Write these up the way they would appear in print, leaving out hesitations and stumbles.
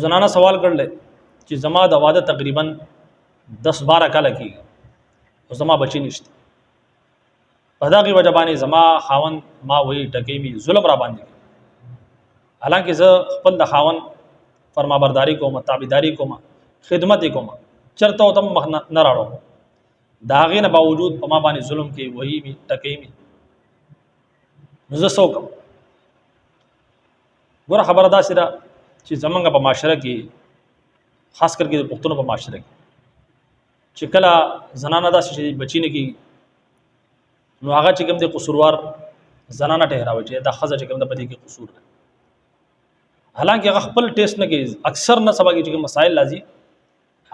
زنانه سوال کړل چې زما د واده تقریبا 10-12 کاله کېږي او زما بچی نشته. په دغه وجه باندې زما خاون ما وی ټکی می ظلم را باندې. حالانکه زه خپل د خاون فرمانبرداري کوم، تابعداري کوم، خدمت کوم، چرته او تم مخ نه راړو. دا غي نه باوجود په ما باندې ظلم کوي، وਹੀ می ټکی می. زه څوک ګوره خبره دا سره چې زمونږ په معاشره کې خاص کر کې د پښتنو په معاشره کې چې کله زنانه داسې چې بچی نه کېږي نو هغه چې کوم د قصوروار زنانه ټهراوي چې دا ښځه چې کوم د پدې کې قصور ده. حالانکه هغه خپل ټیسټ نه کوي، اکثر نه سبا کې چې مسائل راځي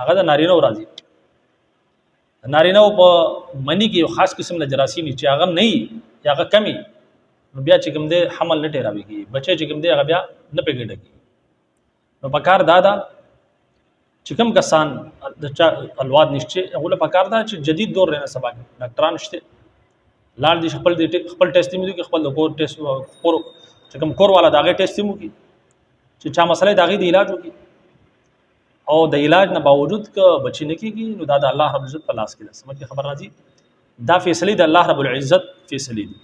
هغه د نارینه راځي. نارینه په منی کې یو خاص قسم د جراثیم چې هغه نه یا هغه کمی نو بیا چې کوم د حمل نه ټهراوي کې بچي چې کوم د هغه بیا نه پیګډ کی. نو پکار دادا چې کوم کسان د چا الواد نشته هغه پکار دا چې جدید دور رنه سبا ډاکټران شته لال دي خپل ټیسټ مې دوی خپل کور ټیسټ کور چې کوم کور والا داغه ټیسټ مو کی چې چا مسله داغه دی علاج وکي او د علاج نه باوجود ک بچی نه کیږي نو دا د الله رب العزت په لاس کې ده. سمجھ خبر راځي دا فیصله د الله رب العزت فیصله دي.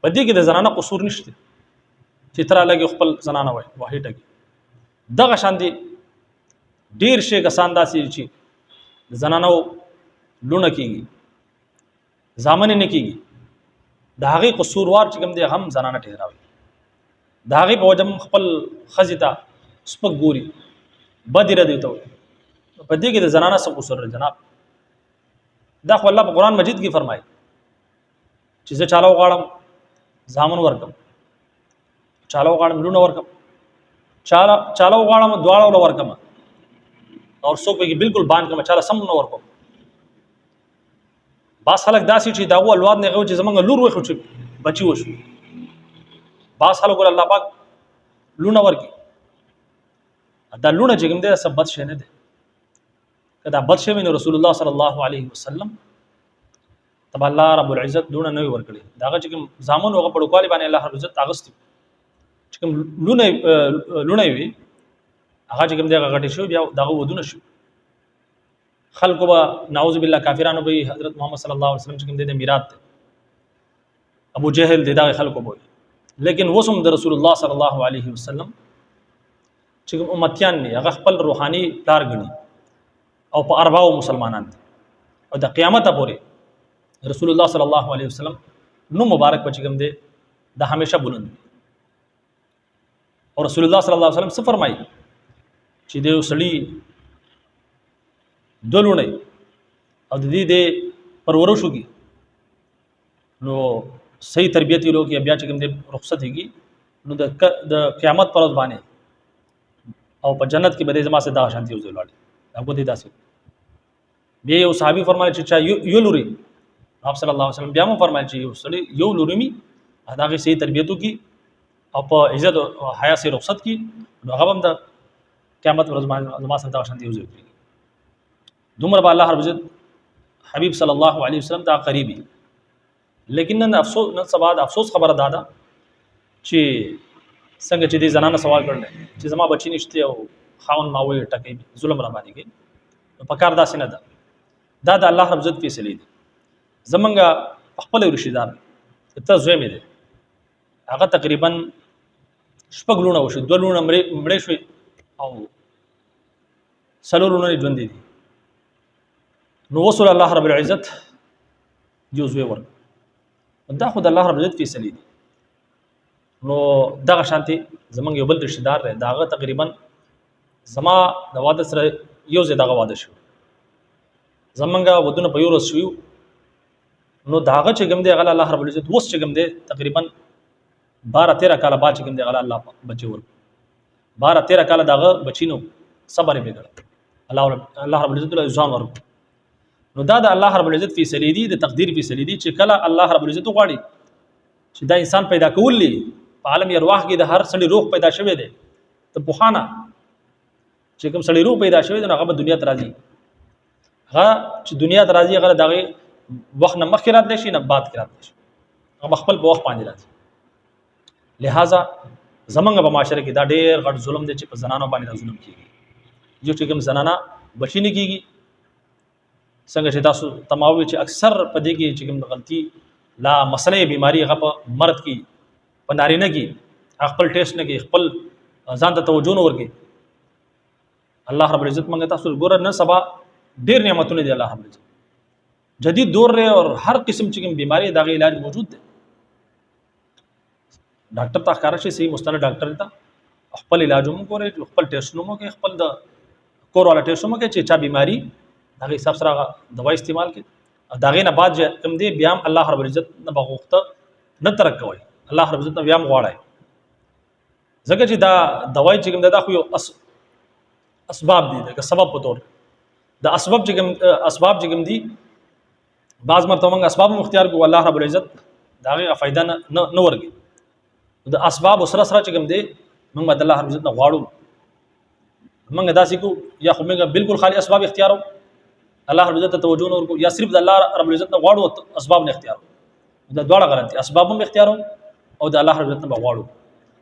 پدې کې د زنانه قصور نشته چې تر لګي خپل زنانه وای واهې ټکی دغه شان دي ډیر شي کسان داسې چې زنانو لونه کیږي ځامن نه کیږي د هغه قصوروار چې کوم دي هم زنانه ټهراوي د هغه په وجه خپل خزیتا سپک ګوري بدره دی ته په دې کې د زنانه څخه قصور جناب دا خو الله په قران مجید کې فرمایي چې زه چالو غاړم ځامن ورکم چالو غاړم لونه ورکم چالو غاړم دواړو ورکم او څوک به بالکل باندې کوم چاله سم نه ورکو. باس خلک داسې چې داغو الواد نه غو چې زمونږ لور وخو چې بچي وشو باس خلک ګور الله پاک لونه ورکی دا لونه چې کوم دې سب بد شي نه دي کدا بد شي نو رسول الله صلی الله علیه وسلم تب الله رب العزت لونه نه ورکړي داغه چې کوم زامن هغه په ډوکوالي باندې الله رب العزت اغست چې کوم لونه وي هغه چې کوم دغه غټي شو بیا دغه ودونه شو خلق با نعوذ بالله کافرانو به حضرت محمد صلی الله علیه وسلم چې کوم د میراث ابو جهل دغه خلق بو لیکن وسم د رسول الله صلی الله علیه وسلم چې کوم امتیان نه هغه خپل روحاني پلار غني او په ارباو مسلمانان او د قیامت پورې رسول الله صلی الله علیه وسلم نو مبارک بچ کوم د همیشه بلند او رسول الله صلی الله علیه وسلم څه فرمایي چې د سړی دلونه او د دې د پرورشو کې نو صحیح تربیت یې لوګي بیا چې کوم د رخصت هيږي نو د قیامت پر ورځ باندې او په جنت کې به زما سره دا شانتي وځي لاړ هغه دې داسې بیا یو صحابي فرمایي چې چا یو لوري رسول صلی الله علیه وسلم بیا مو فرمایي چې یو سړی یو لوري می هغه صحیح تربیتو کې او په عزت او حیا سره رخصت کې نو هغه هم د قیامت ورځ باندې زما سره دا شانتي وځي دومره به الله رب عزت حبیب صلی الله علیه وسلم ته قریبی. لیکن نن افسوس نن سبا د افسوس خبره دادا چې څنګه چې دې زنانه سوال کړل چې زما بچی نشته او خاون ما وې ټکې ظلم را باندې کې نو پکار داسې نه ده دا د الله رب عزت فیصله دي. زمونږ خپل رشید دار ته زوی مې ده هغه تقریبا شپږ لونه وشو دوه لونه مړې شوې او سلورونه ژوند دي نو وصل الله رب العزت جوزوي ور دا خود الله رب العزت فیصله دي. نو دغه شانتي زمونږ یو بل رشتہ دار داغه تقریبا زما د واده سره یو ځای دغه واده شو زمونږ ودونه په یو ورځ شو نو داغه چې کوم دی هغه الله رب العزت وس چې کوم دی تقریبا 12-13 کال بعد چې کوم دی هغه الله بچي ور 12-13 کال داغه بچینو صبر به کړ الله رب العزت له ځان ور نو دا د الله رب العزت فیصله دي د تقدیر فیصله دي چې کله الله رب العزت غواړي چې دا انسان پیدا کولی په عالم ارواح کې د هر سړي روح پیدا شوی دی ته پوخانا چې کوم سړي روح پیدا شوی دی هغه په دنیا ته راځي هغه چې دنیا ته راځي هغه دغه وخت نه مخکې راتلی شي نه بعد کې راتلی شي هغه خپل په وخت باندې راځي. لہذا زمونږ په معاشره کې دا ډېر غټ ظلم دی چې په زنانو باندې دا ظلم کیږي. جو چې کوم زنانه بچی نه کیږي، څنګه چې تاسو تماوي چې اکثر په دې کې چې کوم غلطي لا مسلې بیماری هغه په مرد کې په نارینه کې خپل ټیسټ نه کې خپل ځان ته توجه نه ورکړي. الله رب العزت موږ تاسو ګور نه سبا ډېر نعمتونه دي الله رب العزت جدید دور رہے اور ہر قسم چې کوم بیماری دغه علاج موجود دی. ډاکټر ته ښکاره شي صحیح مستند ډاکټر ته خپل علاج هم کوي، خپل ټیسټونه مو کوي، خپل د کور والا ټیسټونه کوي چې چا بیماری دغه حساب سره دوا استعمال کوي. دغه نه بعد کوم دی بیا هم الله رب العزت نه بغوخته نه ترک کوي، الله رب العزت نه بیا هم غواړي ځکه چې دا دوايي چې کوم دا خو یو اسباب دي د سبب په تور د اسباب چې کوم دي بعض مرتبه موږ اسباب مختار کو الله رب العزت داغه فائدہ نه ورګي. د اسباب سره سره چې کوم دی موږ د الله رب العزت نه غواړو، موږ داسې کو یا خو موږ بالکل خالی اسباب اختیارو الله رب العزت ته توجه نه ورکو، یا صرف د الله رب العزت نه غواړو اسباب نه اختیارو. دا دواړه غلط دي، اسباب هم اختیارو او د الله رب العزت نه غواړو.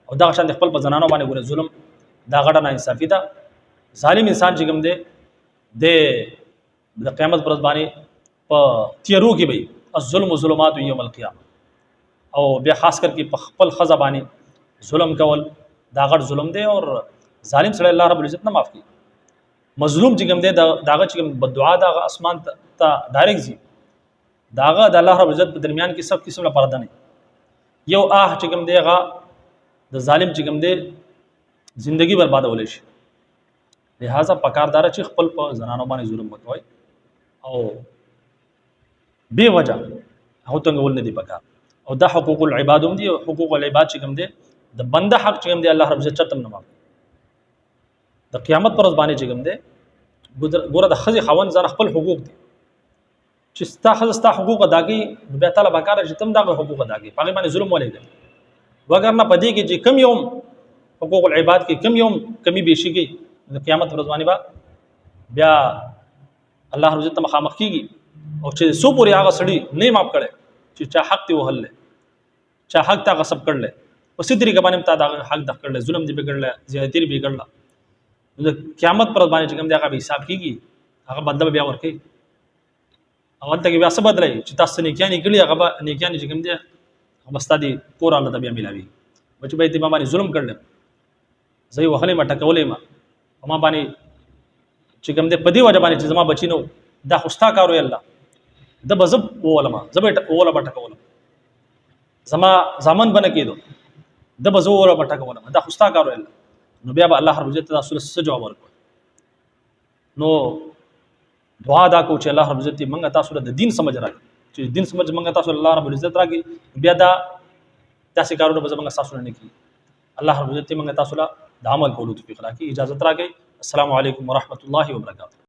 او دا شان د خپل په زنانو باندې ګوره ظلم دا غټه نه انصافي ده. ظالم انسان چې کوم دی د قیامت پر ورځ باندې په تیرو کې به الظلم ظلمات یوم القیامه، او بیا خاص کر کې په خپل خزه باندې ظلم کول دا غټ ظلم دی. اور ظالم سره الله رب العزت نه معاف کوي. مظلوم چې کوم دی داغه چې کوم بدعا داغه اسمان ته ډایرکټ ځي، داغه د الله رب العزت په درمیان کې سب قسم له پرده نه یو چې کوم دی هغه د ظالم چې کوم دی زندگی بربادولې شي. لہذا پکاردار چې خپل په زنانو باندې ظلم وکوي او بے وجہ هغه څنګه ول نه دی پکار. او دا حقوق العباد هم دي، حقوق العباد چې کوم دي د بنده حق چې کوم دي الله رب عزت چتم نه معاف. د قیامت پر ورځ باندې چې کوم دي ګوره د خزي خوند ځان خپل حقوق دي چې ستا حقوق ادا کوي، بیا تعالی پکار چې تم دا حقوق ادا کوي، هغه باندې ظلم ولې کوي. وګرنه پدې کې چې کم یوم حقوق العباد کې کم یوم کمی بیشي کې د قیامت پر ورځ باندې بیا الله رب عزت مخامخ کیږي. او چې سو پورې هغه سړی نه معاف کړي چې چا حق ته وهل چا حق ته غصب کړل او سې طریقې باندې تا دا حق د کړل ظلم دی بګړل زیاتې به کړل، د قیامت پر باندې چې کوم دی هغه حساب کیږي، هغه بدل بیا ورکړي. او ته بیا څه بدلای چې تاسو نه کېانی کړی هغه نه کېانی چې کوم دی هغه ستادي کور الله ته بیا ملاوي. بچ به ته باندې ظلم کړل زې وهلې ما ټکولې ما باندې چې کوم دی په دې وجه باندې چې زما بچی نو دا خوستا کارو الله د بزب ولما زبټ ولا بټکولم زما ځامن بنه کېدو د بزو ولا بټکولم دا خوستا کارو الله. نو بیا به الله رب عزت رسول سره جواب ورکړي. نو دعا دا کو چې الله رب عزت منګه تاسو د دین سمجھ راکړي، چې دین سمجھ منګه تاسو الله رب عزت راکړي، بیا دا تاسو کارونه به منګه تاسو نه کوي. الله رب عزت منګه تاسو له عمل کولو توفیق راکړي، اجازه راکړي. السلام علیکم ورحمت الله وبرکاته.